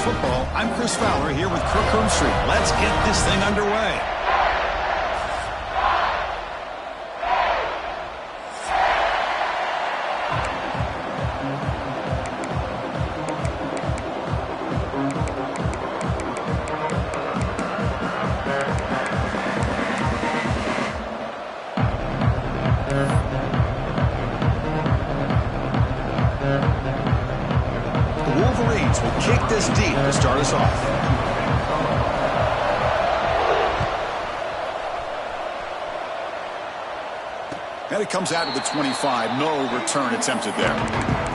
Football. I'm Chris Fowler here with Kirk Herbstreit. Let's get this thing underway. Will kick this deep to start us off. And it comes out of the 25. No return attempted there.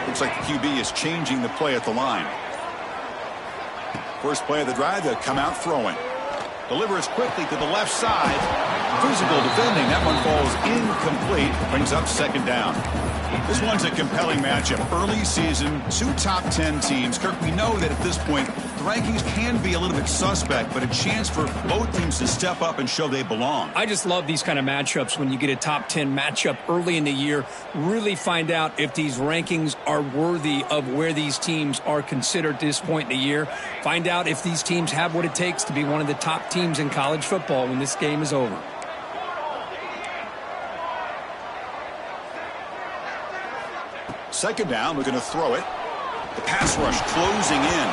Looks like the QB is changing the play at the line. First play of the drive, they'll come out throwing. Delivers quickly to the left side. Physical defending. That one falls incomplete. Brings up second down. This one's a compelling matchup. Early season, two top 10 teams. Kirk, we know that at this point, the rankings can be a little bit suspect, but a chance for both teams to step up and show they belong. I just love these kind of matchups when you get a top 10 matchup early in the year. Really find out if these rankings are worthy of where these teams are considered at this point in the year. Find out if these teams have what it takes to be one of the top teams in college football when this game is over. Second down, we're going to throw it. The pass rush closing in.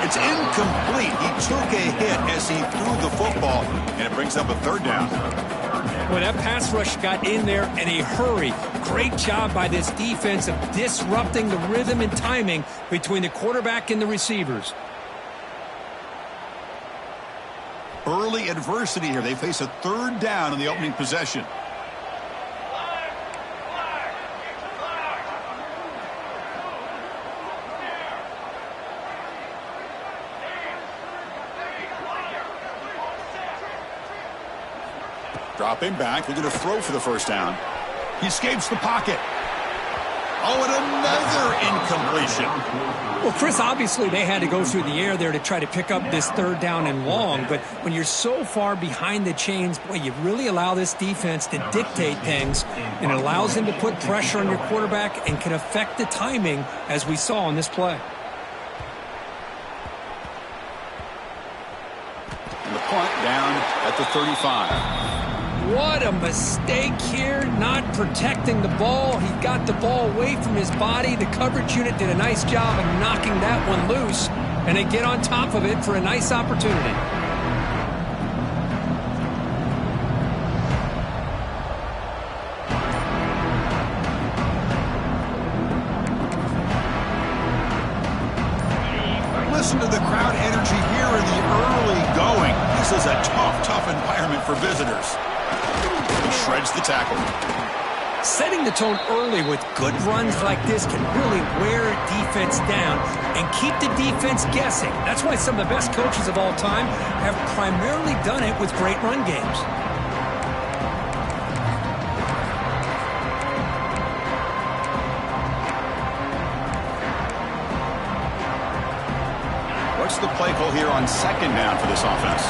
It's incomplete. He took a hit as he threw the football, and it brings up a third down. Well, that pass rush got in there in a hurry. Great job by this defense of disrupting the rhythm and timing between the quarterback and the receivers. Early adversity here. They face a third down in the opening possession. Dropping back, they're going to throw for the first down. He escapes the pocket. Oh, and another incompletion. Well, Chris, obviously they had to go through the air there to try to pick up this third down and long, but when you're so far behind the chains, boy, you really allow this defense to dictate things, and it allows them to put pressure on your quarterback and can affect the timing, as we saw on this play. And the punt down at the 35. What a mistake here, not protecting the ball. He got the ball away from his body. The coverage unit did a nice job of knocking that one loose, and they get on top of it for a nice opportunity. Listen to the crowd energy here in the early going. This is a tough environment for visitors. He shreds the tackle. Setting the tone early with good runs like this can really wear a defense down and keep the defense guessing. That's why some of the best coaches of all time have primarily done it with great run games. What's the play call here on second down for this offense?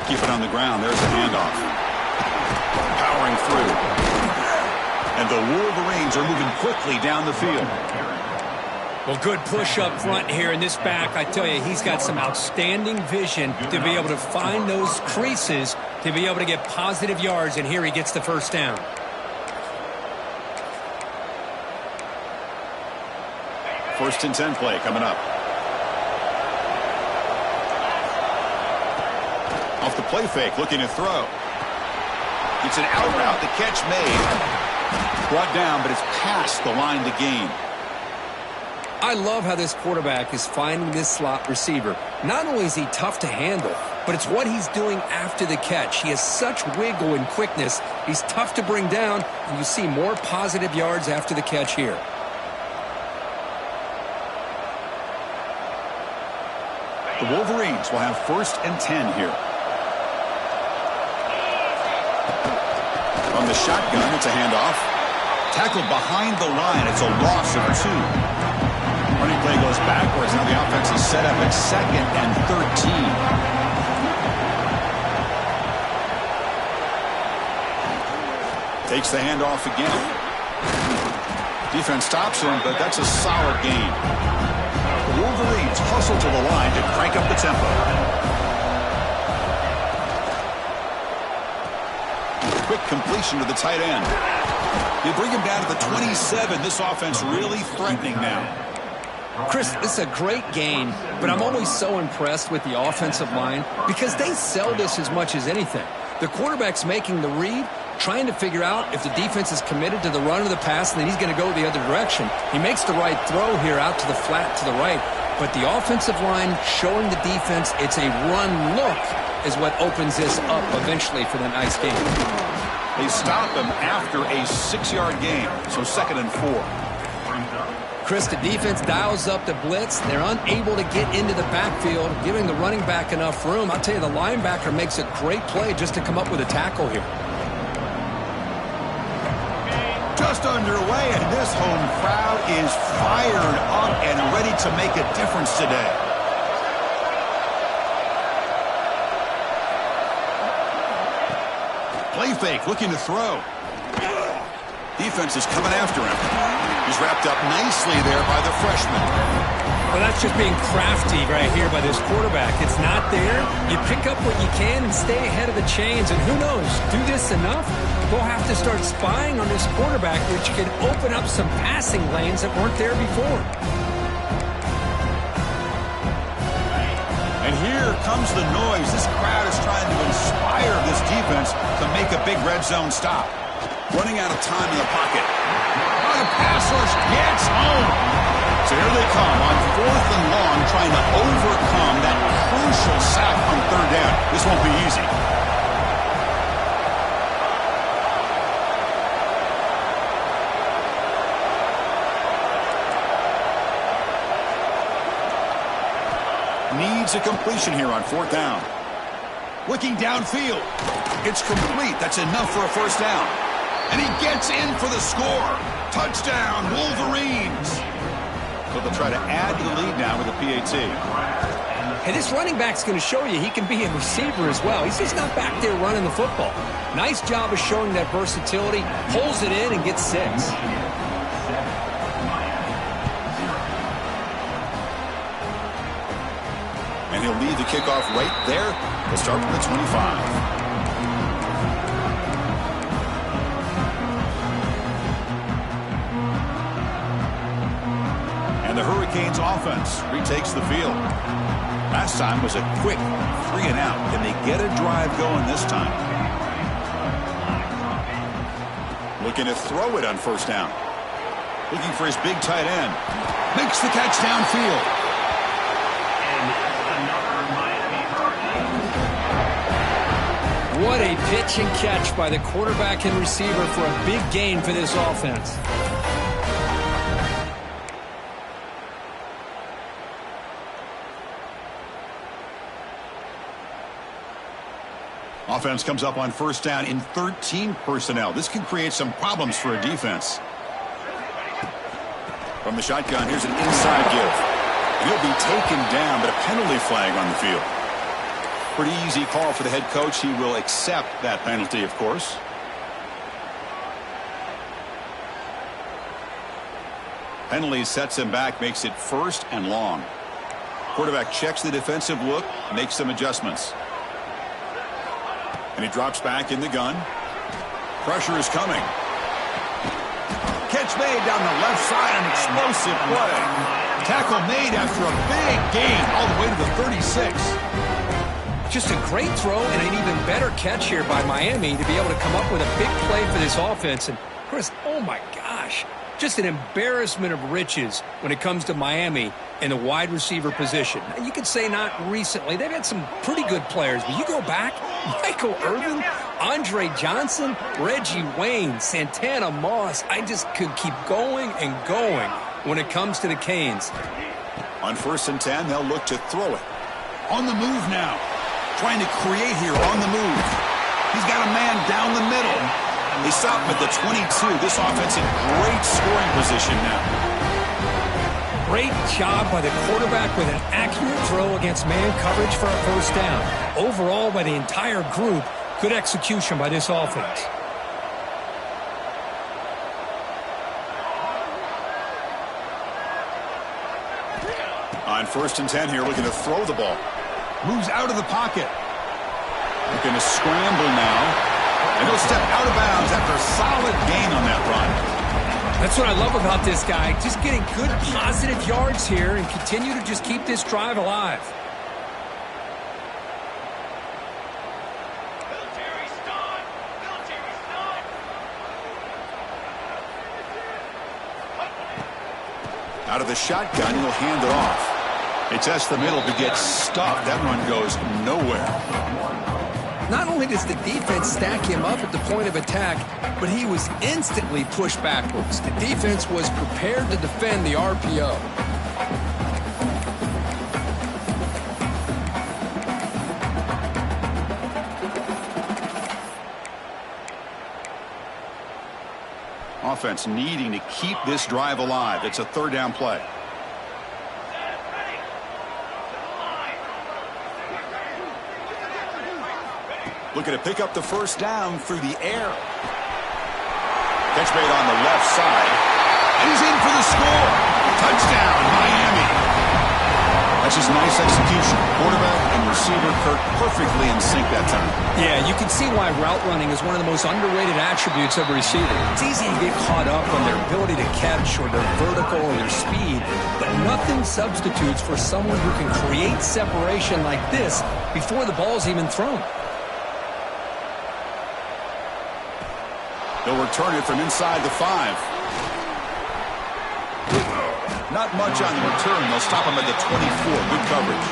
Keep it on the ground. There's a handoff. Powering through. And the Wolverines are moving quickly down the field. Well, good push up front here in this back. I tell you, he's got some outstanding vision to be able to find those creases, to be able to get positive yards, and here he gets the first down. First and 10 play coming up. Off the play fake, looking to throw. It's an out route. The catch made. Brought down, but it's past the line to gain. I love how this quarterback is finding this slot receiver. Not only is he tough to handle, but it's what he's doing after the catch. He has such wiggle and quickness. He's tough to bring down, and you see more positive yards after the catch here. The Wolverines will have 1st and 10 here. From the shotgun, it's a handoff. Tackled behind the line. It's a loss of 2. Running play goes backwards. Now the offense is set up at 2nd and 13. Takes the handoff again. Defense stops him, but that's a solid gain. The Wolverines hustle to the line to crank up the tempo. Quick completion to the tight end. They bring him down to the 27. This offense really threatening now. Chris, this is a great game, but I'm always so impressed with the offensive line because they sell this as much as anything. The quarterback's making the read, trying to figure out if the defense is committed to the run or the pass, and then he's going to go the other direction. He makes the right throw here out to the flat to the right, but the offensive line showing the defense it's a run look is what opens this up eventually for the nice game. They stop him after a 6-yard gain, so 2nd and 4. Chris, the defense dials up the blitz. They're unable to get into the backfield, giving the running back enough room. I'll tell you, the linebacker makes a great play just to come up with a tackle here. Just underway, and this home crowd is fired up and ready to make a difference today. Play fake, looking to throw. Defense is coming after him. He's wrapped up nicely there by the freshman. Well, that's just being crafty right here by this quarterback. It's not there. You pick up what you can and stay ahead of the chains. And who knows, do this enough, we'll have to start spying on this quarterback, which can open up some passing lanes that weren't there before. And here comes the noise. This crowd is trying to inspire this defense to make a big red zone stop. Running out of time in the pocket. Oh, the pass rush gets home. So here they come on 4th and long, trying to overcome that crucial sack on 3rd down. This won't be easy. Needs a completion here on 4th down. Looking downfield. It's complete. That's enough for a 1st down. And he gets in for the score. Touchdown, Wolverines. So they'll try to add to the lead now with a PAT. And this running back's going to show you he can be a receiver as well. He's just not back there running the football. Nice job of showing that versatility. Pulls it in and gets 6. And he'll lead the kickoff right there. We'll start from the 25. And the Hurricanes offense retakes the field. Last time was a quick 3 and out. Can they get a drive going this time? Looking to throw it on 1st down. Looking for his big tight end. Makes the catch downfield. What a pitch and catch by the quarterback and receiver for a big gain for this offense. Offense comes up on 1st down in 13 personnel. This can create some problems for a defense. From the shotgun, here's an inside give. And he'll be taken down, but a penalty flag on the field. Pretty easy call for the head coach. He will accept that penalty, of course. Penalty sets him back, makes it 1st and long. Quarterback checks the defensive look, makes some adjustments. And he drops back in the gun. Pressure is coming. Catch made down the left side, an explosive play. Tackle made after a big gain all the way to the 36. Just a great throw and an even better catch here by Miami to be able to come up with a big play for this offense. And Chris, oh my gosh, Just an embarrassment of riches when it comes to Miami in the wide receiver position. And you could say not recently. They've had some pretty good players, but you go back, Michael Irvin, Andre Johnson, Reggie Wayne, Santana Moss. I just could keep going and going when it comes to the Canes. On 1st and 10, they'll look to throw it. On the move now. Trying to create here on the move. He's got a man down the middle. They stop him at the 22. This offense in great scoring position now. Great job by the quarterback with an accurate throw against man coverage for a 1st down. Overall, by the entire group, good execution by this offense. On 1st and 10 here, looking to throw the ball. Moves out of the pocket. Looking to scramble now. And he'll step out of bounds after a solid gain on that run. That's what I love about this guy. Just getting good positive yards here and continue to just keep this drive alive. Out of the shotgun, he'll hand it off. He tests the middle to get stuffed. That run goes nowhere. Not only does the defense stack him up at the point of attack, but he was instantly pushed backwards. The defense was prepared to defend the RPO. Offense needing to keep this drive alive. It's a 3rd down play. Looking to pick up the 1st down through the air. Catch made on the left side. And he's in for the score. Touchdown, Miami. That's just nice execution. Quarterback and receiver Kirk perfectly in sync that time. Yeah, you can see why route running is one of the most underrated attributes of a receiver. It's easy to get caught up on their ability to catch or their vertical or their speed, but nothing substitutes for someone who can create separation like this before the ball's even thrown. They'll return it from inside the 5. Not much on the return. They'll stop him at the 24. Good coverage.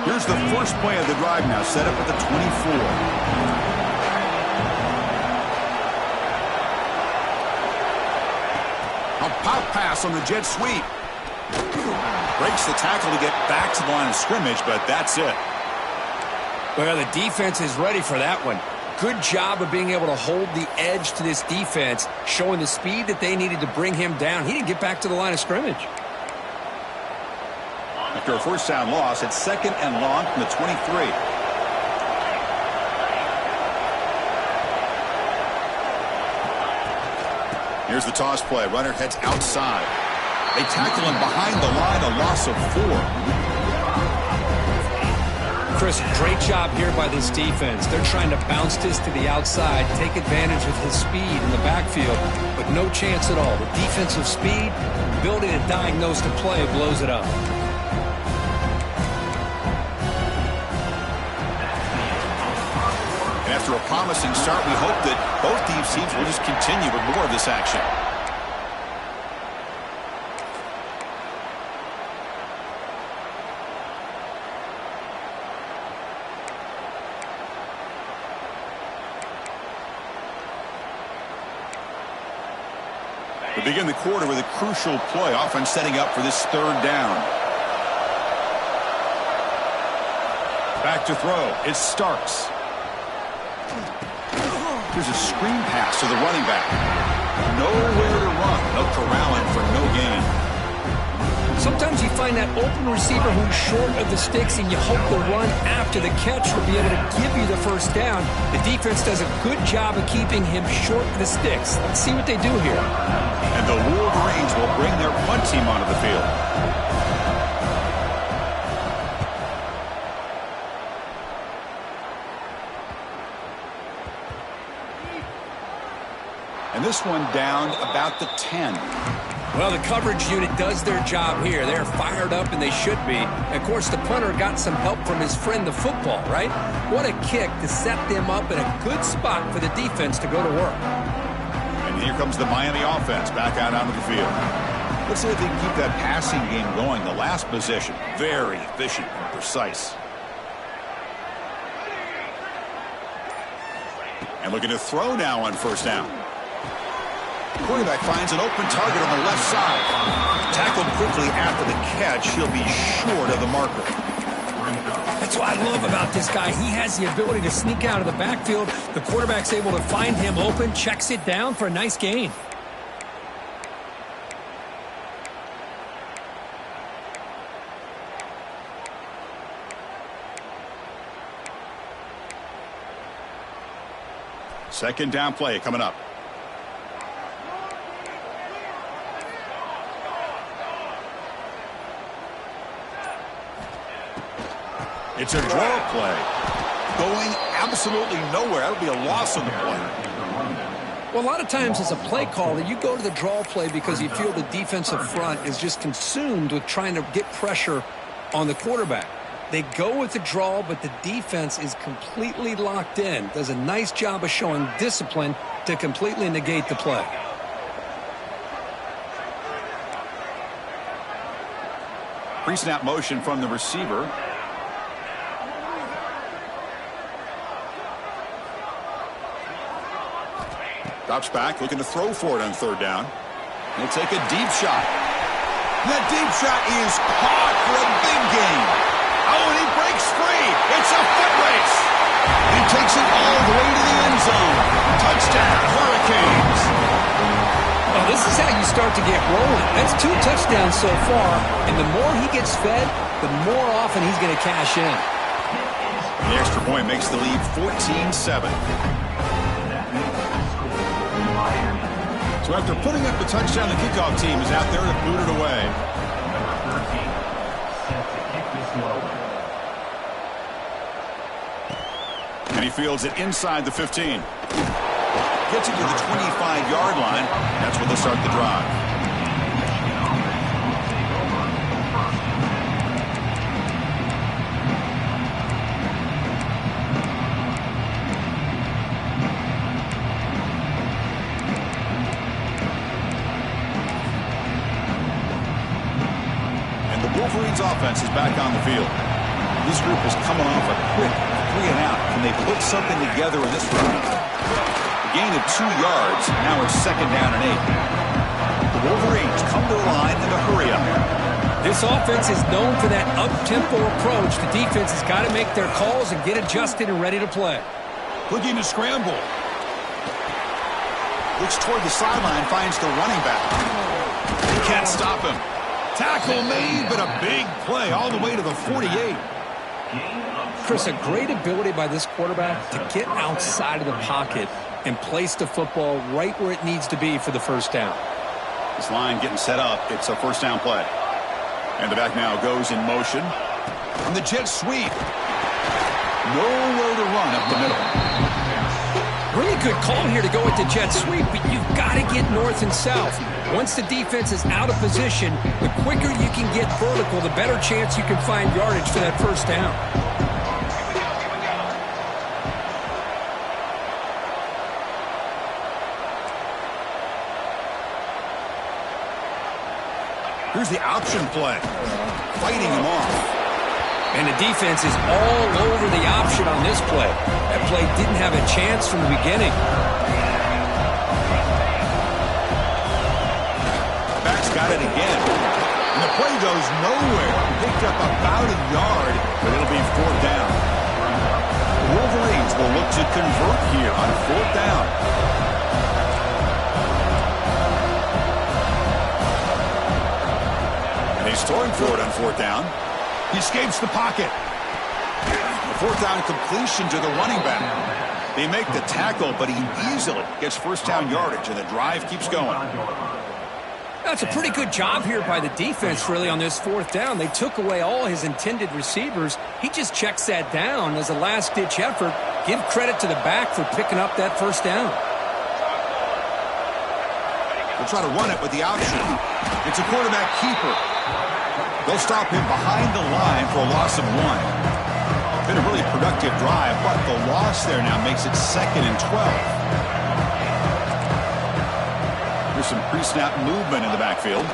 Here's the first play of the drive now, set up at the 24. A pop pass on the jet sweep. Breaks the tackle to get back to the line of scrimmage, but that's it. Well, the defense is ready for that one. Good job of being able to hold the edge to this defense, showing the speed that they needed to bring him down. He didn't get back to the line of scrimmage. After a 1st down loss, it's 2nd and long from the 23. Here's the toss play. Runner heads outside. They tackle him behind the line, a loss of 4. Chris, great job here by this defense. They're trying to bounce this to the outside, take advantage of his speed in the backfield, but no chance at all. The defensive speed, ability to diagnose the play, blows it up. And after a promising start, we hope that both these teams will just continue with more of this action. We begin the quarter with a crucial play, offense setting up for this 3rd down. Back to throw. It's Starks. Here's a screen pass to the running back. Nowhere to run. They'll corral him for no gain. Sometimes you find that open receiver who's short of the sticks, and you hope the run after the catch will be able to give you the 1st down. The defense does a good job of keeping him short of the sticks. Let's see what they do here. And the Wolverines will bring their punt team onto the field. And this one down about the 10. Well, the coverage unit does their job here. They're fired up, and they should be. And of course, the punter got some help from his friend, the football, right? What a kick to set them up in a good spot for the defense to go to work. And here comes the Miami offense back out onto the field. Let's see if they can keep that passing game going. The last possession, very efficient and precise. And looking to throw now on first down. Quarterback finds an open target on the left side. Tackled quickly after the catch. He'll be short of the marker. That's what I love about this guy. He has the ability to sneak out of the backfield. The quarterback's able to find him open, checks it down for a nice gain. Second down play coming up. It's a draw play. Going absolutely nowhere. That'll be a loss on the play. Well, a lot of times as a play caller, you go to the draw play because you feel the defensive front is just consumed with trying to get pressure on the quarterback. They go with the draw, but the defense is completely locked in. Does a nice job of showing discipline to completely negate the play. Pre-snap motion from the receiver. Drops back, looking to throw for it on third down. He'll take a deep shot. That deep shot is caught for a big gain. Oh, and he breaks free. It's a foot race. He takes it all the way to the end zone. Touchdown, Hurricanes. Well, this is how you start to get rolling. That's 2 touchdowns so far, and the more he gets fed, the more often he's going to cash in. The extra point makes the lead 14-7. So after putting up the touchdown, the kickoff team is out there to boot it away. And he fields it inside the 15. Gets it to the 25-yard line. That's where they start the drive. Wolverines offense is back on the field. This group is coming off a quick 3-and-out. Can they put something together in this drive? A gain of 2 yards. Now it's second down and 8. The Wolverines come to the line in a hurry up. This offense is known for that up-tempo approach. The defense has got to make their calls and get adjusted and ready to play. Looking to scramble. Looks toward the sideline, finds the running back. He can't stop him. Tackle made, but a big play all the way to the 48. Chris, a great ability by this quarterback to get outside of the pocket and place the football right where it needs to be for the first down. This line getting set up. It's a first down play. And the back now goes in motion. And the jet sweep. Nowhere to run up the middle. Really good call here to go with the jet sweep, but you've got to get north and south. Once the defense is out of position, the quicker you can get vertical, the better chance you can find yardage for that first down. Here's the option play. Fighting him off. And the defense is all over the option on this play. That play didn't have a chance from the beginning. Back's got it again. And the play goes nowhere. Picked up about a yard, but it'll be fourth down. The Wolverines will look to convert here on fourth down. And he's throwing for it on fourth down. He escapes the pocket. The fourth down completion to the running back. They make the tackle, but he easily gets first down yardage, and the drive keeps going. That's a pretty good job here by the defense, really, on this fourth down. They took away all his intended receivers. He just checks that down as a last-ditch effort. Give credit to the back for picking up that first down. They'll try to run it with the option. It's a quarterback keeper. They'll stop him behind the line for a loss of 1. Been a really productive drive, but the loss there now makes it 2nd and 12. There's some pre-snap movement in the backfield.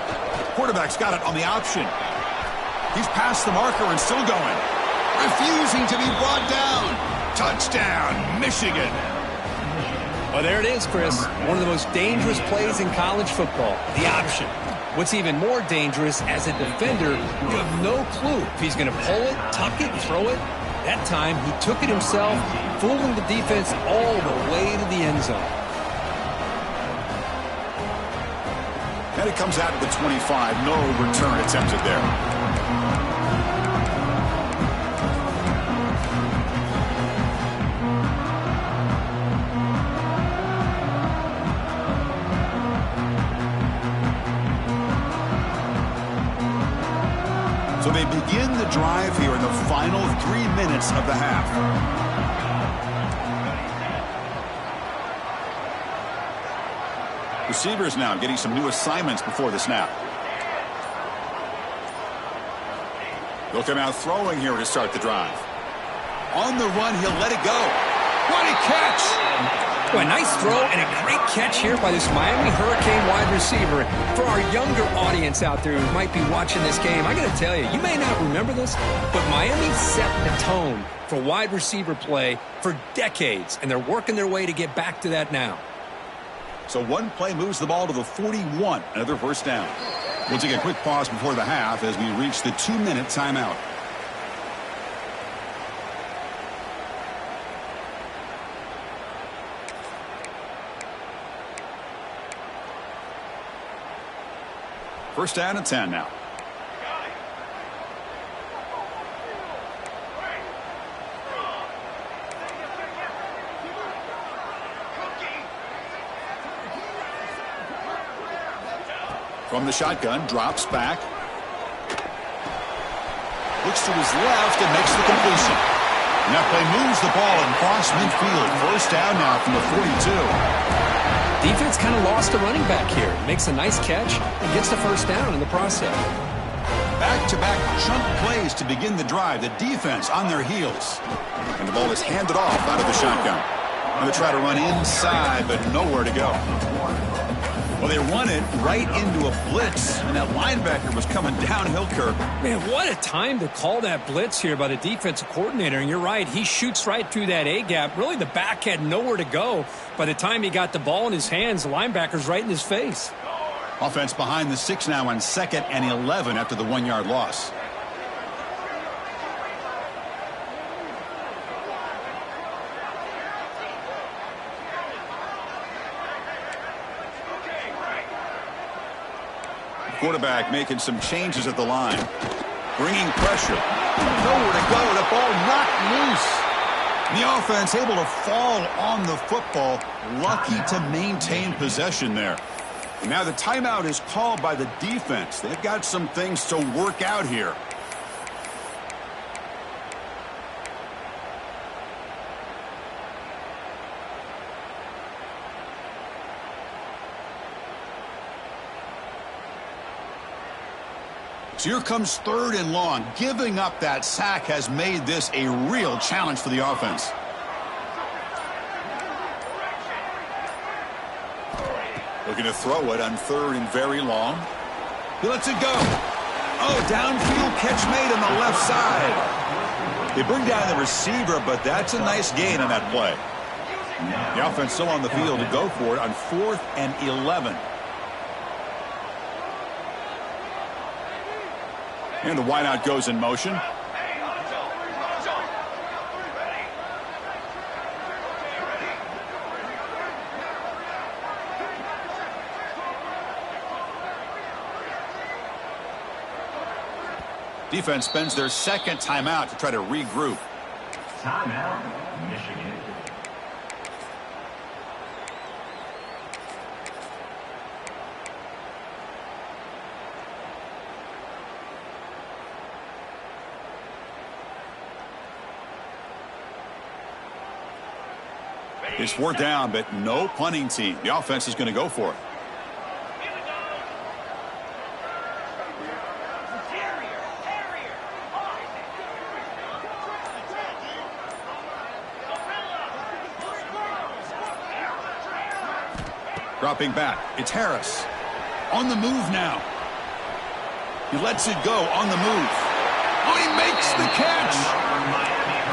Quarterback's got it on the option. He's past the marker and still going. Refusing to be brought down. Touchdown, Michigan. Well, there it is, Chris. One of the most dangerous plays in college football, the option. What's even more dangerous, as a defender, you have no clue if he's going to pull it, tuck it, throw it. That time, he took it himself, fooling the defense all the way to the end zone. And it comes out of the 25. No return attempted there. So they begin the drive here in the final 3 minutes of the half. Receivers now getting some new assignments before the snap. They'll come out throwing here to start the drive. On the run, he'll let it go. What a catch! Well, a nice throw and a great catch here by this Miami Hurricane wide receiver. For our younger audience out there who might be watching this game, I got to tell you, you may not remember this, but Miami set the tone for wide receiver play for decades, and they're working their way to get back to that now. So one play moves the ball to the 41, another first down. We'll take a quick pause before the half as we reach the 2-minute timeout. First down and 10 now. From the shotgun, drops back. Looks to his left and makes the completion. And that play moves the ball across midfield. First down now from the 42. Defense kind of lost a running back here. Makes a nice catch and gets the first down in the process. Back-to-back chunk plays to begin the drive. The defense on their heels. And the ball is handed off out of the shotgun. And they try to run inside, but nowhere to go. Well, they run it right into a blitz, and that linebacker was coming downhill, Kirk. Man, what a time to call that blitz here by the defensive coordinator. And you're right, he shoots right through that A-gap. Really, the back had nowhere to go. By the time he got the ball in his hands, the linebacker's right in his face. Offense behind the 6 now on 2nd and 11 after the 1-yard loss. Quarterback making some changes at the line. Bringing pressure. Nowhere to go. The ball knocked loose. The offense able to fall on the football. Lucky to maintain possession there. And now the timeout is called by the defense. They've got some things to work out here. So here comes 3rd and long. Giving up that sack has made this a real challenge for the offense. Looking to throw it on 3rd and very long. He lets it go. Oh, downfield catch made on the left side. They bring down the receiver, but that's a nice gain on that play. The offense still on the field to go for it on 4th and 11. And the wideout goes in motion. Defense spends their 2nd timeout to try to regroup. Timeout, Michigan. It's 4th down, but no punting team. The offense is going to go for it. Dropping back, it's Harris. On the move now. He lets it go on the move. Oh, he makes the catch.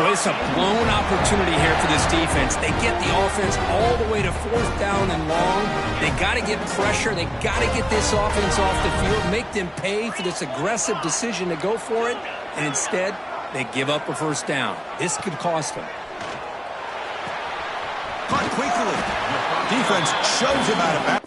Well, it's a blown opportunity here for this defense. They get the offense all the way to 4th down and long. They got to get pressure. They got to get this offense off the field, make them pay for this aggressive decision to go for it, and instead they give up a 1st down. This could cost them. Caught quickly. Defense shoves him out of bounds.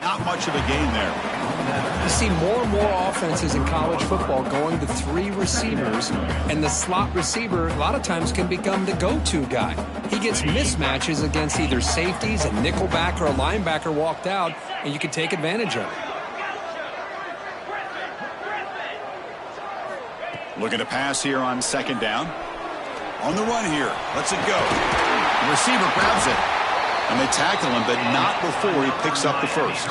Not much of a gain there. You see more and more offenses in college football going to 3 receivers, and the slot receiver a lot of times can become the go-to guy. He gets mismatches against either safeties, a nickelback, or a linebacker walked out, and you can take advantage of it. Looking to pass here on 2nd down. On the run here. Lets it go. The receiver grabs it. And they tackle him, but not before he picks up the 1st.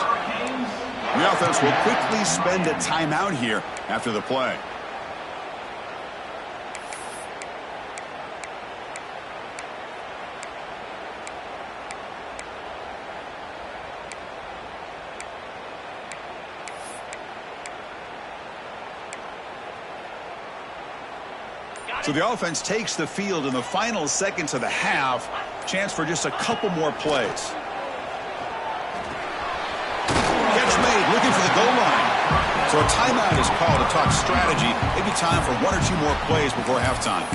The offense will quickly spend a timeout here after the play. So the offense takes the field in the final seconds of the half. Chance for just a couple more plays. Catch made, looking for the goal line. So a timeout is called to talk strategy. Maybe time for 1 or 2 more plays before halftime.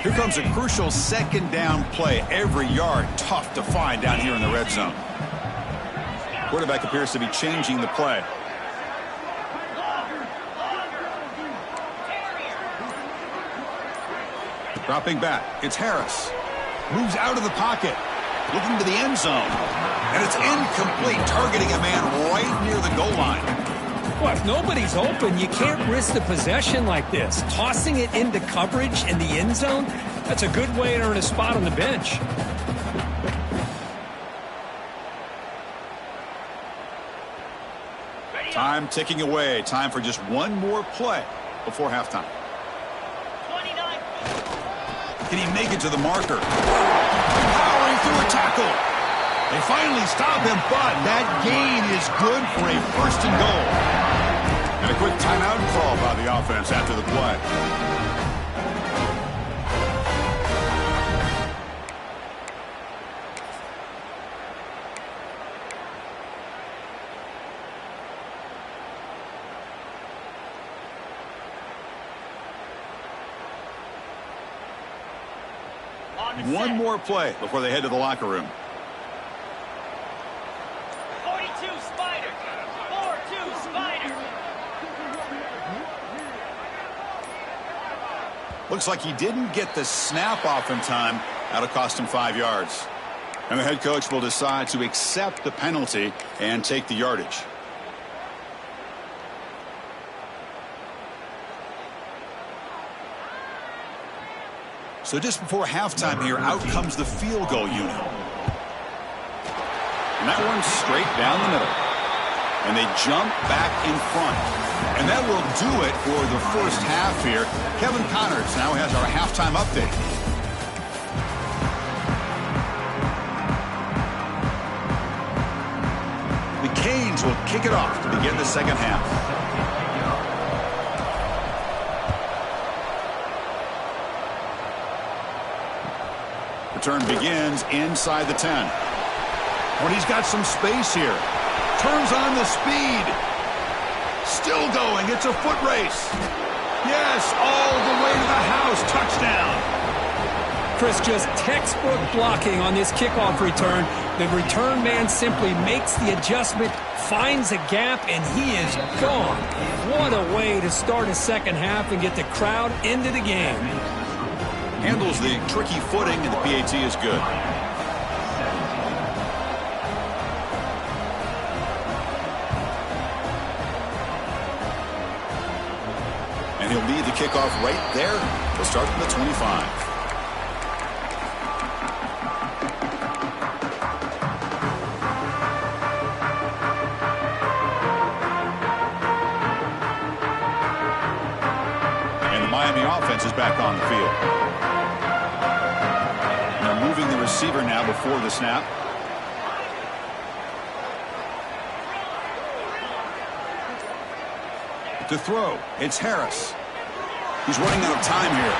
Here comes a crucial 2nd down play. Every yard tough to find down here in the red zone. Quarterback appears to be changing the play. Dropping back, it's Harris. Moves out of the pocket, looking to the end zone. And it's incomplete, targeting a man right near the goal line. Well, if nobody's open, you can't risk the possession like this. Tossing it into coverage in the end zone, that's a good way to earn a spot on the bench. Time ticking away. Time for just 1 more play before halftime. 29. Can he make it to the marker? Powering through a tackle. They finally stop him, but that gain is good for a 1st and goal. And a quick timeout call by the offense after the play. One more play before they head to the locker room. 42 Spider. 4-2 Spider. Looks like he didn't get the snap off in time. That'll cost him 5 yards. And the head coach will decide to accept the penalty and take the yardage. So just before halftime here, out comes the field goal unit. And that one's straight down the middle. And they jump back in front. And that will do it for the 1st half here. Kevin Connors now has our halftime update. Canes will kick it off to begin the second half. Return begins inside the 10. When he's got some space here. Turns on the speed. Still going. It's a foot race. Yes, all the way to the house. Touchdown. Chris, just textbook blocking on this kickoff return. The return man simply makes the adjustment, finds a gap, and he is gone. What a way to start a second half and get the crowd into the game. Handles the tricky footing, and the PAT is good. And he'll lead the kickoff right there. He'll start from the 25. Miami offense is back on the field. And they're moving the receiver now before the snap. To throw, it's Harris. He's running out of time here.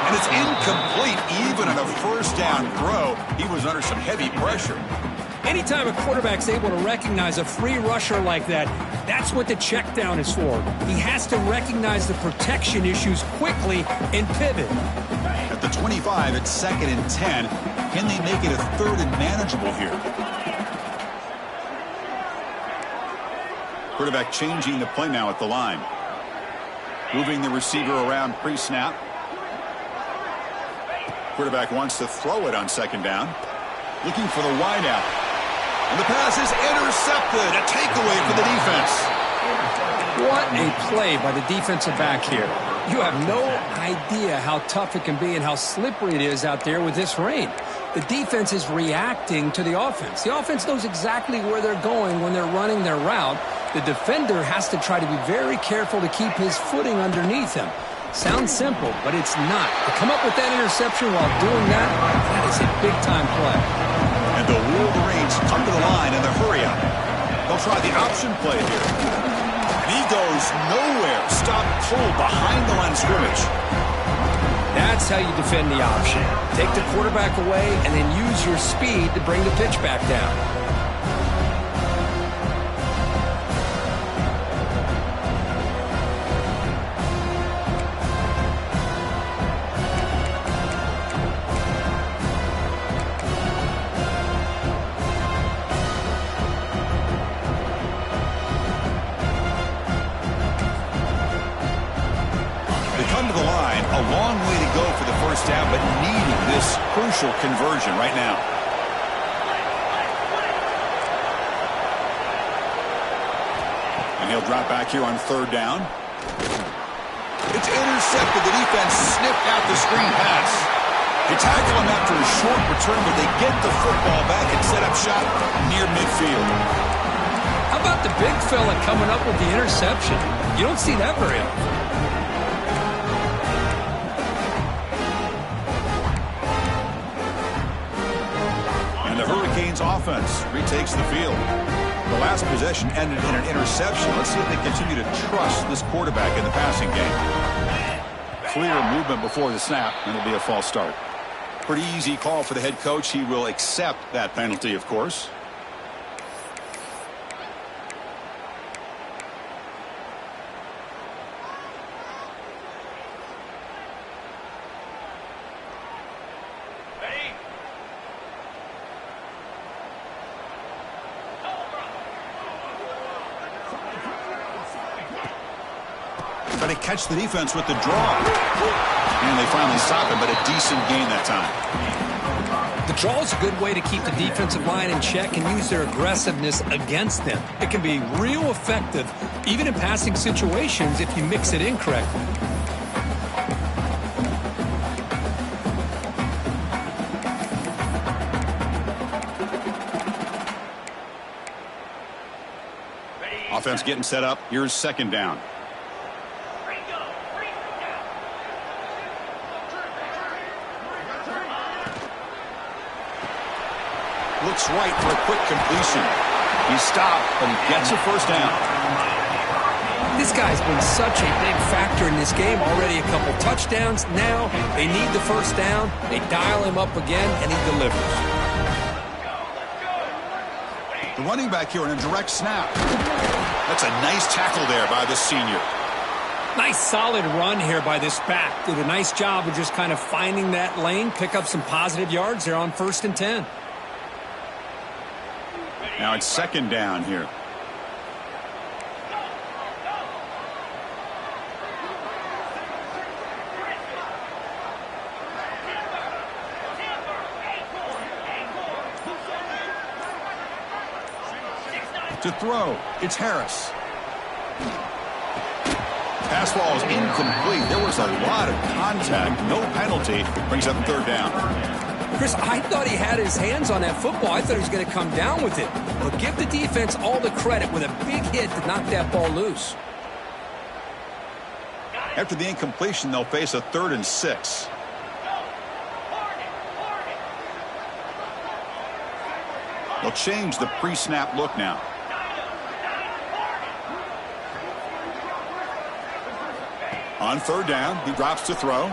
And it's incomplete. Even on a first down throw, he was under some heavy pressure. Anytime a quarterback's able to recognize a free rusher like that, that's what the check down is for. He has to recognize the protection issues quickly and pivot. At the 25, it's 2nd and 10. Can they make it a 3rd and manageable here? Quarterback changing the play now at the line. Moving the receiver around pre-snap. Quarterback wants to throw it on 2nd down. Looking for the wideout. And the pass is intercepted. A takeaway for the defense. What a play by the defensive back here. You have no idea how tough it can be and how slippery it is out there with this rain. The defense is reacting to the offense. The offense knows exactly where they're going when they're running their route. The defender has to try to be very careful to keep his footing underneath him. Sounds simple, but it's not. To come up with that interception while doing that, that is a big-time play. And the Wolverines come to the line in the hurry-up. They'll try the option play here. And he goes nowhere. Stop pulled behind the line of scrimmage. That's how you defend the option. Take the quarterback away and then use your speed to bring the pitch back down. Down, but needing this crucial conversion right now. And he'll drop back here on 3rd down. It's intercepted. The defense sniffed out the screen pass. They tackle him after a short return, but they get the football back and set up shop near midfield. How about the big fella coming up with the interception? You don't see that very often. Offense retakes the field. The last possession ended in an interception. Let's see if they continue to trust this quarterback in the passing game. Clear movement before the snap, and it'll be a false start. Pretty easy call for the head coach. He will accept that penalty, of course. Try to catch the defense with the draw. And they finally stop him, but a decent gain that time. The draw is a good way to keep the defensive line in check and use their aggressiveness against them. It can be real effective, even in passing situations, if you mix it in correctly. Offense getting set up. Here's 2nd down. Looks right for a quick completion. He's stopped, but he gets a first down. This guy's been such a big factor in this game. Already a couple touchdowns. Now they need the first down. They dial him up again, and he delivers. The running back here in a direct snap. That's a nice tackle there by the senior. Nice solid run here by this back. Did a nice job of just kind of finding that lane, pick up some positive yards there on 1st and 10. Now it's 2nd down here. To throw, it's Harris. Pass ball is incomplete. There was a lot of contact. No penalty. Brings up 3rd down. Chris, I thought he had his hands on that football. I thought he was going to come down with it. But give the defense all the credit with a big hit to knock that ball loose. After the incompletion, they'll face a 3rd and 6. They'll change the pre-snap look now. On 3rd down, he drops to throw.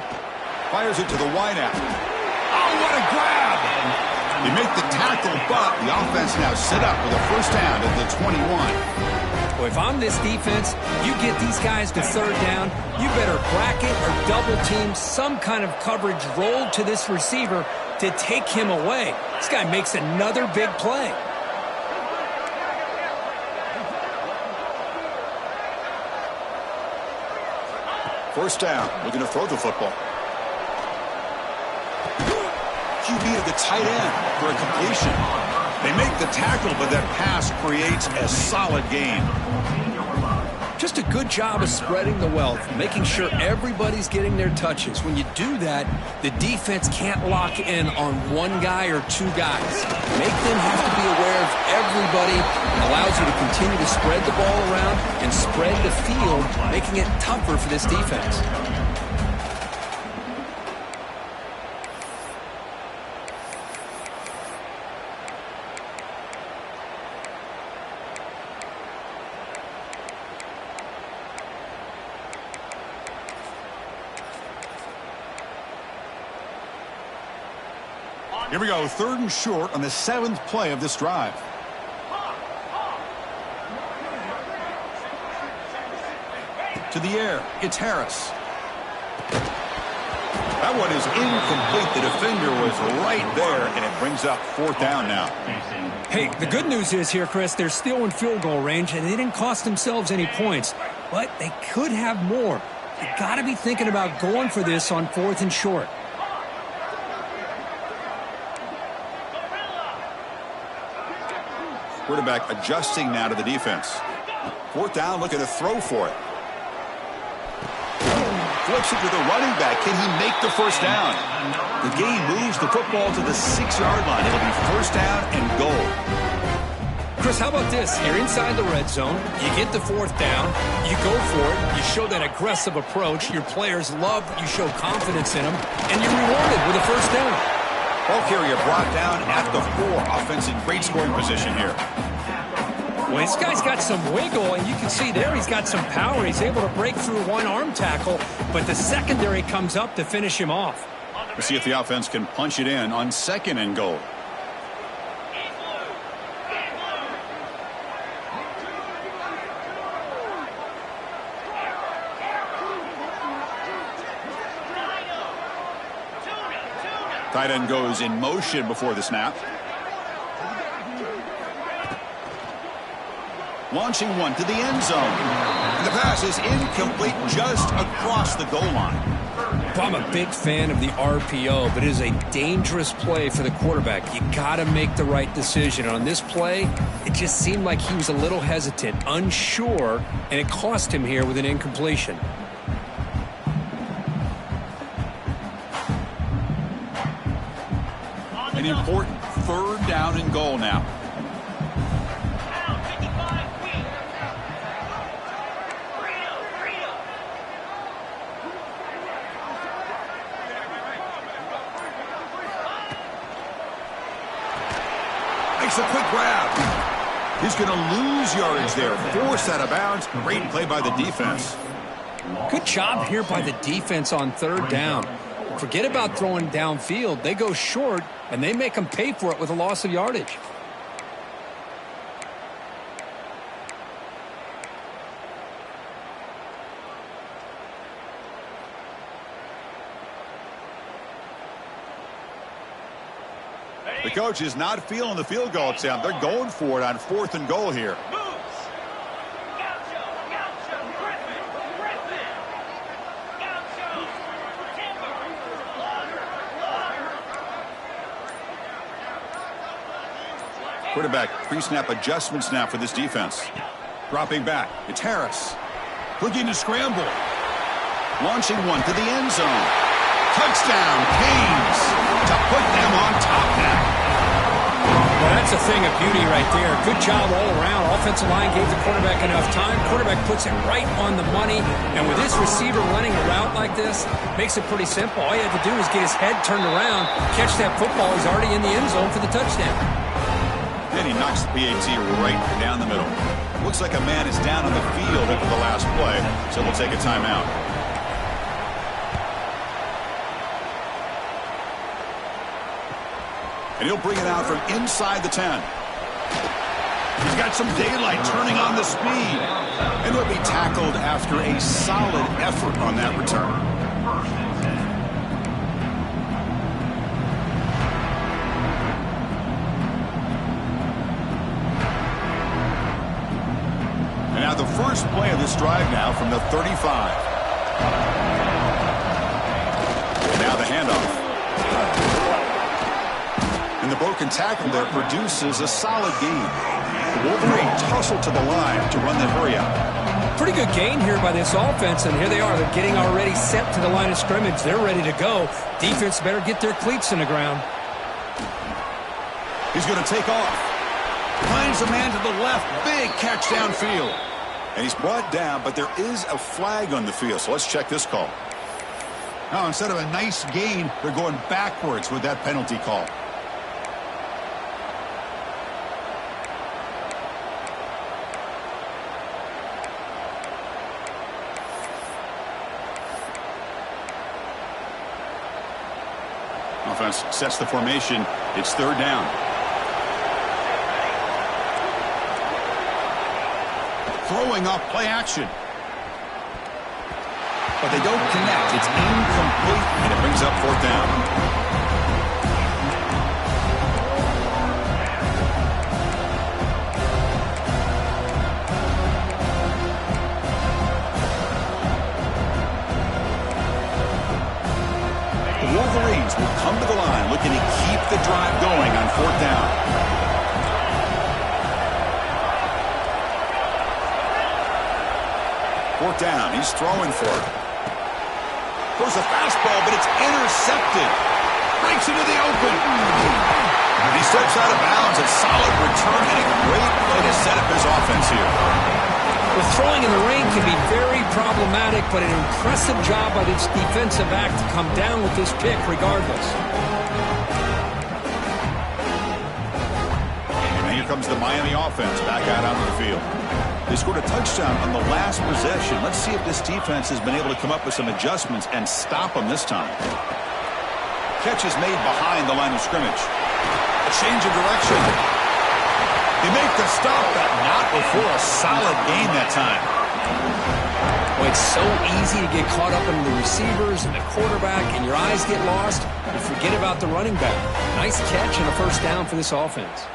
Fires it to the wideout. Oh, what a grab! They make the tackle, but the offense now set up with a first down at the 21. Well, if I'm this defense, you get these guys to 3rd down, you better bracket or double team some kind of coverage roll to this receiver to take him away. This guy makes another big play. First down, looking to throw the football. QB to the tight end for a completion. They make the tackle, but that pass creates a solid gain. Just a good job of spreading the wealth, making sure everybody's getting their touches. When you do that, the defense can't lock in on one guy or 2 guys. Make them have to be aware of everybody. It allows you to continue to spread the ball around and spread the field, making it tougher for this defense. Here we go, 3rd and short on the 7th play of this drive. To the air, it's Harris. That one is incomplete. The defender was right there, and it brings up 4th down now. Hey, the good news is here, Chris, they're still in field goal range, and they didn't cost themselves any points, but they could have more. You got to be thinking about going for this on 4th and short. Quarterback adjusting now to the defense. 4th down, looking to throw for it. Flips it to the running back. Can he make the first down? The game moves the football to the 6-yard line. It'll be 1st down and goal. Chris, how about this? You're inside the red zone. You get the 4th down. You go for it. You show that aggressive approach. Your players love that you show confidence in them. And you're rewarded with a first down. Ball carrier brought down at the 4. Offense in great scoring position here. Well, this guy's got some wiggle, and you can see there he's got some power. He's able to break through one arm tackle, but the secondary comes up to finish him off. We'll see if the offense can punch it in on 2nd and goal. Tight end goes in motion before the snap. Launching one to the end zone. And the pass is incomplete just across the goal line. I'm a big fan of the RPO, but it is a dangerous play for the quarterback. You got to make the right decision. On this play, it just seemed like he was a little hesitant, unsure, and it cost him here with an incompletion. An important 3rd down and goal now. Makes a quick grab. He's going to lose yardage there. Forced out of bounds. Great play by the defense. Good job here by the defense on third down. Forget about throwing downfield. They go short, and they make them pay for it with a loss of yardage. The coach is not feeling the field goal attempt. They're going for it on 4th and goal here. Quarterback pre-snap adjustments now for this defense. Dropping back. It's Harris. Looking to scramble. Launching one to the end zone. Touchdown, Canes, to put them on top now. Well, that's a thing of beauty right there. Good job all around. Offensive line gave the quarterback enough time. Quarterback puts it right on the money. And with this receiver running a route like this, makes it pretty simple. All you have to do is get his head turned around, catch that football. He's already in the end zone for the touchdown. And he knocks the PAT right down the middle. Looks like a man is down on the field after the last play, so we'll take a timeout. And he'll bring it out from inside the 10. He's got some daylight turning on the speed. And he'll be tackled after a solid effort on that return. And now the first play of this drive now from the 35. And now the handoff. And the broken tackle there produces a solid gain. The Wolverines hustle to the line to run the hurry up. Pretty good gain here by this offense, and here they are. They're getting already set to the line of scrimmage. They're ready to go. Defense better get their cleats in the ground. He's going to take off. Finds a man to the left. Big catch downfield. And he's brought down, but there is a flag on the field, so let's check this call. Now, instead of a nice gain, they're going backwards with that penalty call. Offense sets the formation. It's third down. Throwing off play action. But they don't connect. It's incomplete, and it brings up fourth down. The Wolverines will come to the line looking to keep the drive going on fourth down. Fourth down, he's throwing for it. Throws a fastball, but it's intercepted. Breaks into the open. And he steps out of bounds. A solid return and a great way to set up his offense here. Well, throwing in the rain can be very problematic, but an impressive job by this defensive back to come down with this pick regardless. And here comes the Miami offense back out onto the field. They scored a touchdown on the last possession. Let's see if this defense has been able to come up with some adjustments and stop them this time. Catch is made behind the line of scrimmage. A change of direction. They make the stop, but not before a solid gain that time. Well, it's so easy to get caught up in the receivers and the quarterback, and your eyes get lost. You forget about the running back. Nice catch and a first down for this offense.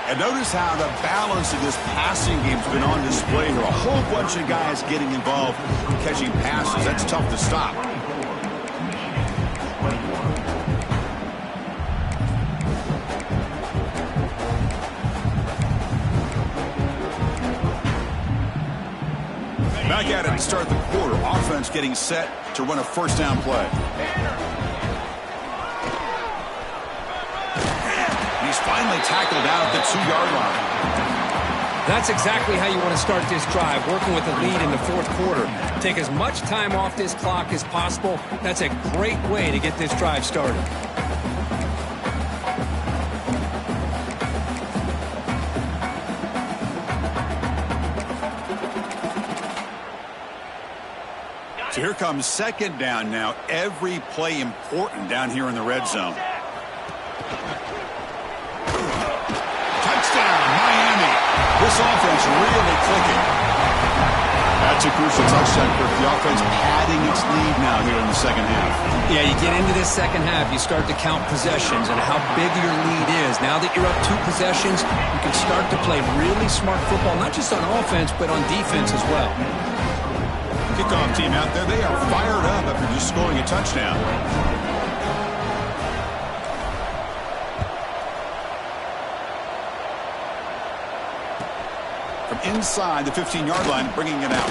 And notice how the balance of this passing game's been on display here. A whole bunch of guys getting involved catching passes. That's tough to stop. Back at it to start the quarter. Offense getting set to run a first down play. He's finally tackled out at the 2-yard line. That's exactly how you want to start this drive, working with a lead in the fourth quarter. Take as much time off this clock as possible. That's a great way to get this drive started. So here comes second down now. Every play important down here in the red zone. Touchdown, Miami. This offense really clicking. That's a crucial touchdown, Kirk. The offense padding its lead now here in the second half. Yeah, you get into this second half, you start to count possessions and how big your lead is. Now that you're up 2 possessions, you can start to play really smart football, not just on offense, but on defense as well. Kickoff team out there, they are fired up after just scoring a touchdown. From inside the 15-yard line, bringing it out.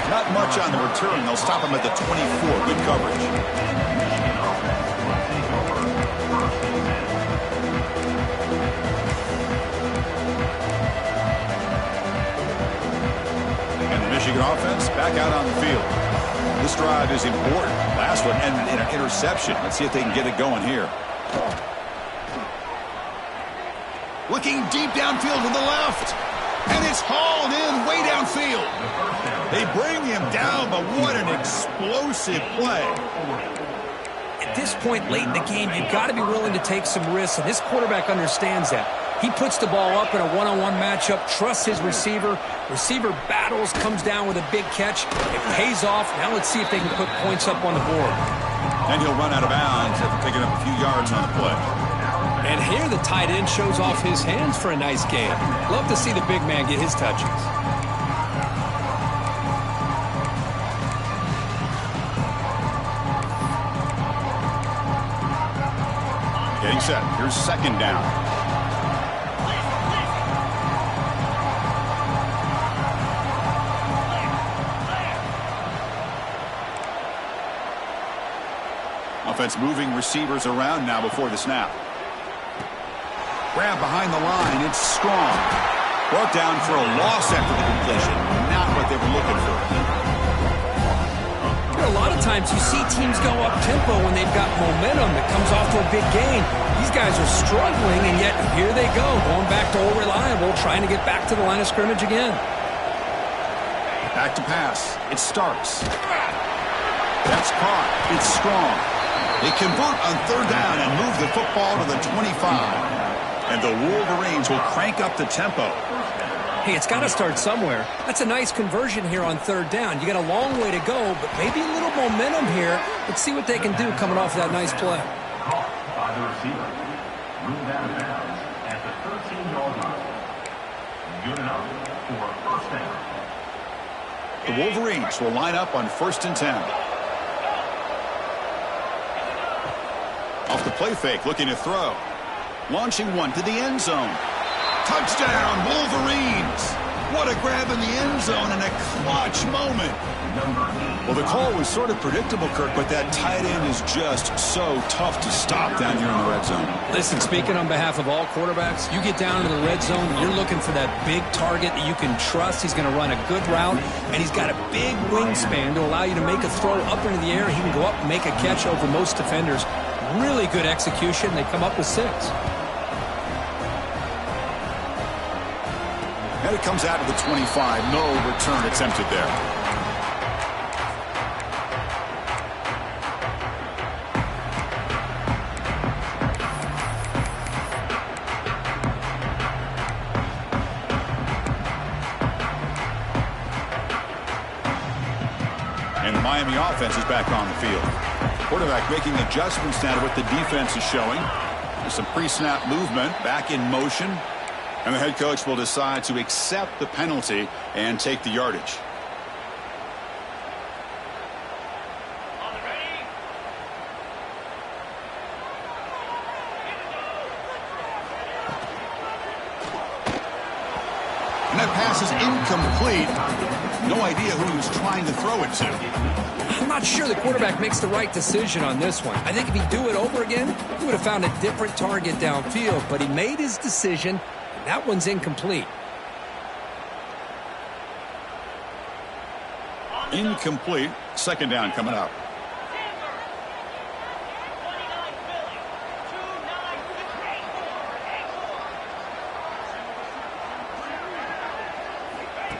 Not much on the return. They'll stop him at the 24. Good coverage. Michigan offense back out on the field. This drive is important. Last one ended in an interception. Let's see if they can get it going here. Looking deep downfield to the left. And it's hauled in way downfield. They bring him down, but what an explosive play. At this point late in the game, you've got to be willing to take some risks, and this quarterback understands that. He puts the ball up in a one-on-one matchup, trusts his receiver. Receiver battles, comes down with a big catch. It pays off. Now let's see if they can put points up on the board. And he'll run out of bounds after picking up a few yards on the play. And here the tight end shows off his hands for a nice gain. Love to see the big man get his touches. Getting set. Here's second down. Offense moving receivers around now before the snap. Grab behind the line. It's strong. Brought down for a loss after the completion. Not what they were looking for. A lot of times you see teams go up-tempo when they've got momentum that comes off to a big gain. These guys are struggling, and yet here they go, going back to old reliable, trying to get back to the line of scrimmage again. Back to pass. It starts. That's caught. It's strong. They convert on third down and move the football to the 25. And the Wolverines will crank up the tempo. Hey, it's got to start somewhere. That's a nice conversion here on third down. You got a long way to go, but maybe a little momentum here. Let's see what they can do coming off that nice play. By the receiver. Moved out of bounds at the 13-yard line. Good enough for a first down. The Wolverines will line up on 1st and 10. Off the play fake, looking to throw. Launching one to the end zone. Touchdown, Wolverines! What a grab in the end zone and a clutch moment. Well, the call was sort of predictable, Kirk, but that tight end is just so tough to stop down here in the red zone. Listen, speaking on behalf of all quarterbacks, you get down into the red zone, you're looking for that big target that you can trust. He's going to run a good route, and he's got a big wingspan to allow you to make a throw up into the air. He can go up and make a catch over most defenders. Really good execution. They come up with 6. And it comes out of the 25. No return attempted there. And the Miami offense is back on the field. Quarterback making adjustments now to what the defense is showing. There's some pre-snap movement, back in motion. And the head coach will decide to accept the penalty and take the yardage. And that pass is incomplete. No idea who he was trying to throw it to. I'm not sure the quarterback makes the right decision on this one. I think if he'd do it over again, he would have found a different target downfield, but he made his decision. That one's incomplete. Incomplete. Second down coming up.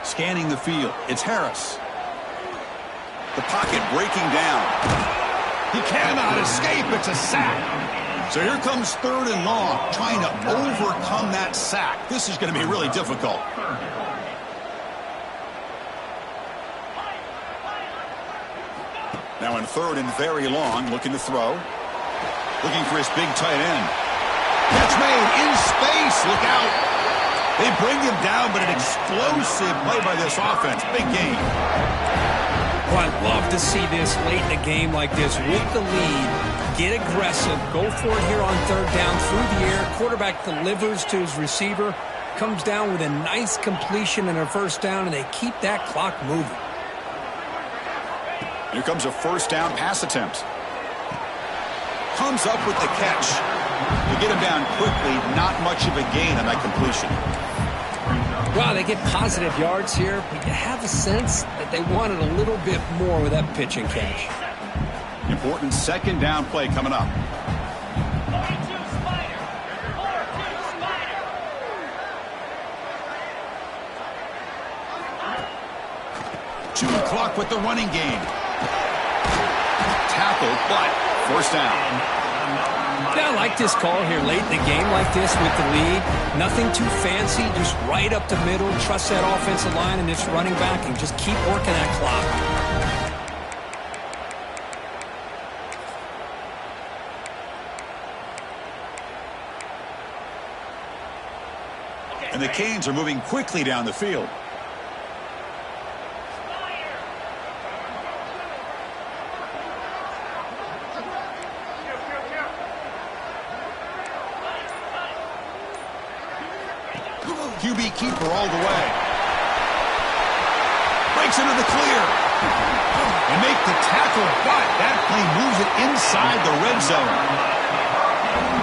Scanning the field. It's Harris. The pocket breaking down. He cannot escape. It's a sack. So here comes third and long, trying to overcome that sack. This is going to be really difficult. Now in third and very long, looking to throw. Looking for his big tight end. Catch made in space. Look out. They bring him down, but an explosive play by this offense. Big gain. Well, I'd love to see this late in a game like this with the lead. Get aggressive. Go for it here on third down through the air. Quarterback delivers to his receiver. Comes down with a nice completion and a first down, and they keep that clock moving. Here comes a first down pass attempt. Comes up with the catch. To get him down quickly, not much of a gain on that completion. Wow, they get positive yards here, but you have a sense that they wanted a little bit more with that pitch and catch. Important second down play coming up. 42 Spider. 4-2 Spider. 2 o'clock with the running game. Tackled, but forced down. Yeah, I like this call here late in the game like this with the lead. Nothing too fancy, just right up the middle. Trust that offensive line and this running back and just keep working that clock. And the Canes are moving quickly down the field. QB keeper all the way. Breaks into the clear. And make the tackle, but that play moves it inside the red zone.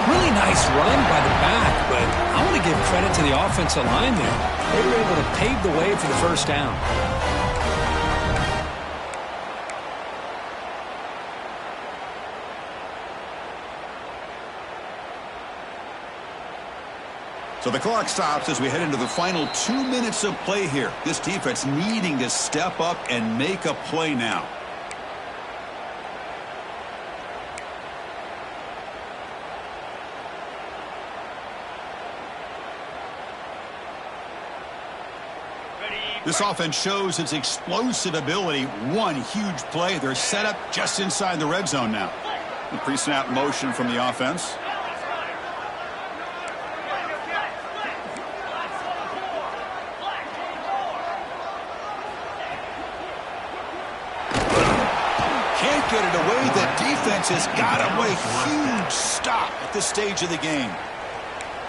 Really nice run by the back, but I want to give credit to the offensive line there. They were able to pave the way for the first down. So the clock stops as we head into the final 2 minutes of play here. This defense needing to step up and make a play now. This offense shows its explosive ability. One huge play. They're set up just inside the red zone now. The pre-snap motion from the offense. Can't get it away. The defense has got him. What a huge stop at this stage of the game.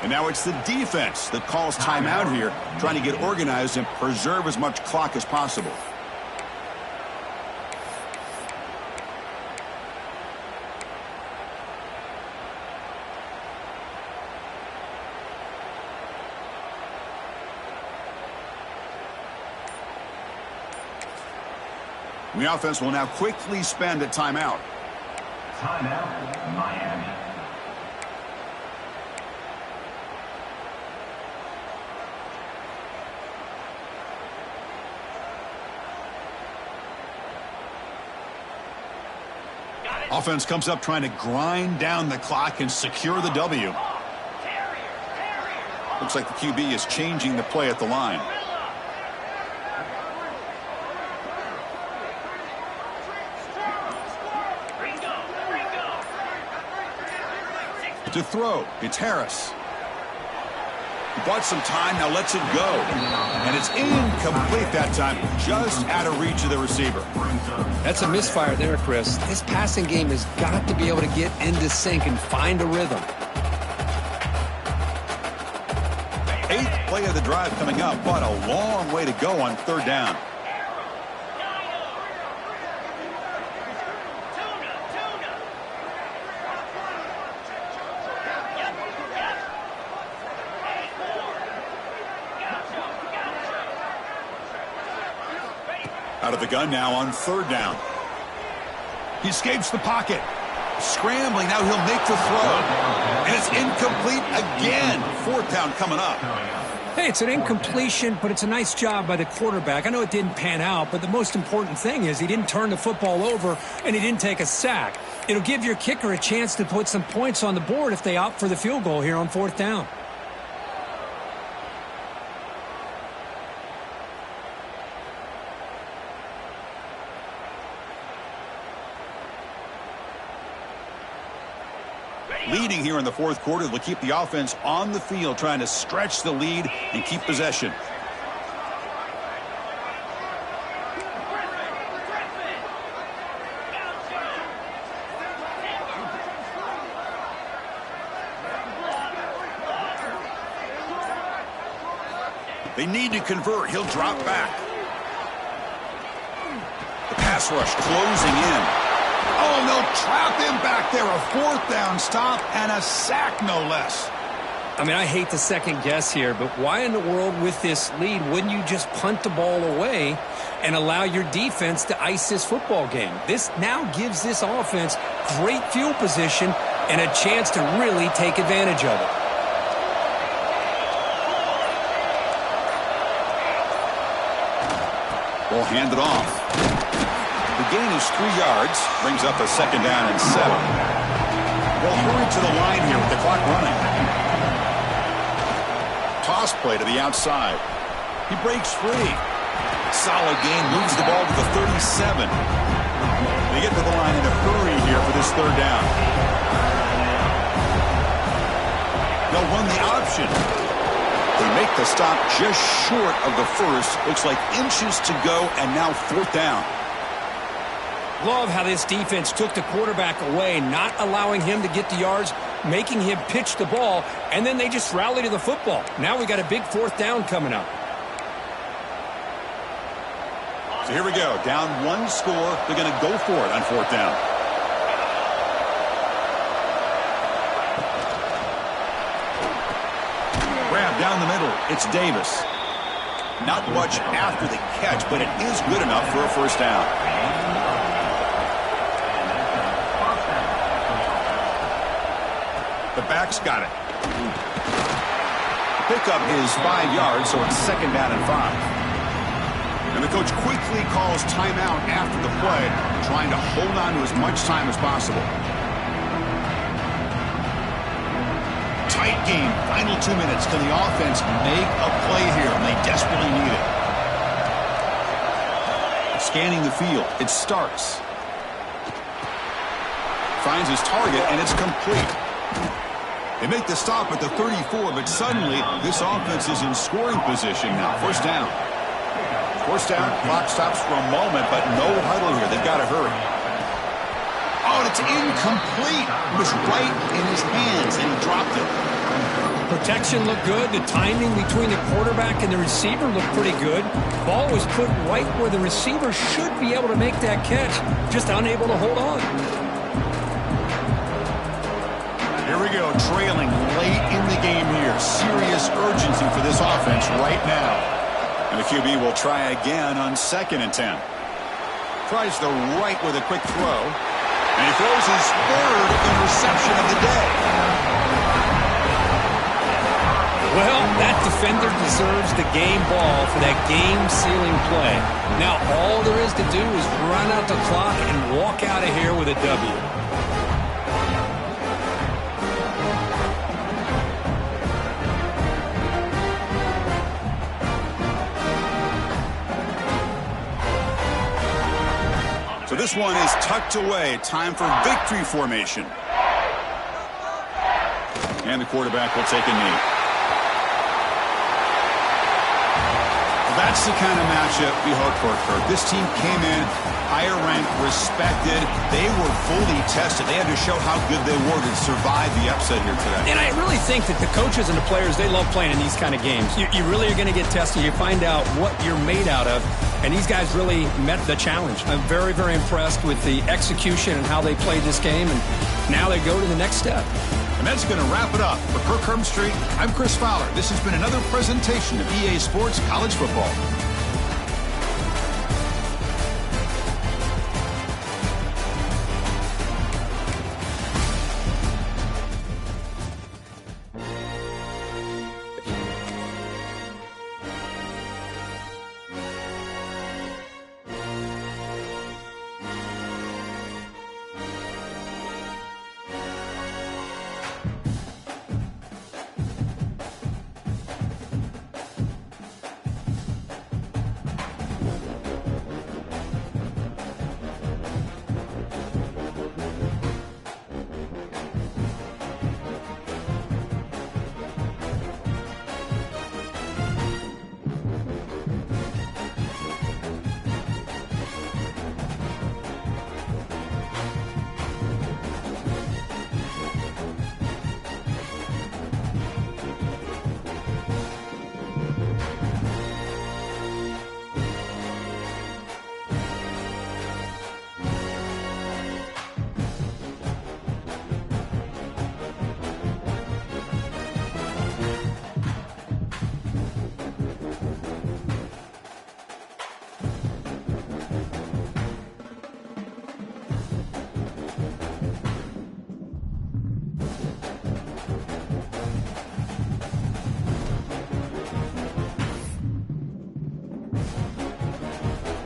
And now it's the defense that calls timeout here, trying to get organized and preserve as much clock as possible. The offense will now quickly spend a timeout. Timeout, Miami. Offense comes up trying to grind down the clock and secure the W. Looks like the QB is changing the play at the line. To throw, it's Harris. He bought some time, now lets it go. And it's incomplete that time, just out of reach of the receiver. That's a misfire there, Chris. This passing game has got to be able to get into sync and find a rhythm. 8th play of the drive coming up, but a long way to go on third down. Out of the gun now on 3rd down. He escapes the pocket. Scrambling, now he'll make the throw. And it's incomplete again. 4th down coming up. Hey, it's an incompletion, but it's a nice job by the quarterback. I know it didn't pan out, but the most important thing is he didn't turn the football over and he didn't take a sack. It'll give your kicker a chance to put some points on the board if they opt for the field goal here on 4th down. Leading here in the 4th quarter will keep the offense on the field, trying to stretch the lead and keep possession. They need to convert. He'll drop back. The pass rush closing in. Oh, and they'll trap him back there. A 4th down stop and a sack, no less. I mean, I hate to second guess here, but why in the world with this lead wouldn't you just punt the ball away and allow your defense to ice this football game? This now gives this offense great field position and a chance to really take advantage of it. Ball handed off. The gain is 3 yards, brings up a 2nd down and 7. They'll hurry to the line here with the clock running. Toss play to the outside. He breaks free. Solid gain, moves the ball to the 37. They get to the line in a hurry here for this 3rd down. They'll run the option. They make the stop just short of the first. Looks like inches to go, and now 4th down. Love how this defense took the quarterback away, not allowing him to get the yards, making him pitch the ball, and then they just rally to the football. Now we got a big 4th down coming up. So here we go. Down 1 score. They're going to go for it on 4th down. Grab down the middle. It's Davis. Not much after the catch, but it is good enough for a 1st down. The back's got it. Pickup is 5 yards, so it's 2nd down and 5. And the coach quickly calls timeout after the play, trying to hold on to as much time as possible. Tight game, final 2 minutes. Can the offense make a play here? And they desperately need it. Scanning the field, it starts. Finds his target, and it's complete. They make the stop at the 34, but suddenly this offense is in scoring position now. 1st down. 1st down, clock stops for a moment, but no huddle here. They've got to hurry. Oh, and it's incomplete. It was right in his hands, and he dropped it. Protection looked good. The timing between the quarterback and the receiver looked pretty good. Ball was put right where the receiver should be able to make that catch, just unable to hold on. Here we go, trailing late in the game here. Serious urgency for this offense right now. And the QB will try again on 2nd and 10. Tries the right with a quick throw. And he throws his 3rd interception of the day. Well, that defender deserves the game ball for that game-sealing play. Now all there is to do is run out the clock and walk out of here with a W. So this one is tucked away. Time for victory formation. And the quarterback will take a knee. Well, that's the kind of matchup we hoped for, Kirk. This team came in higher ranked, respected. They were fully tested. They had to show how good they were to survive the upset here today. And I really think that the coaches and the players, they love playing in these kind of games. You really are going to get tested. You find out what you're made out of. And these guys really met the challenge. I'm very, very impressed with the execution and how they played this game. And now they go to the next step. And that's going to wrap it up. For Kirk Street, I'm Chris Fowler. This has been another presentation of EA Sports College Football.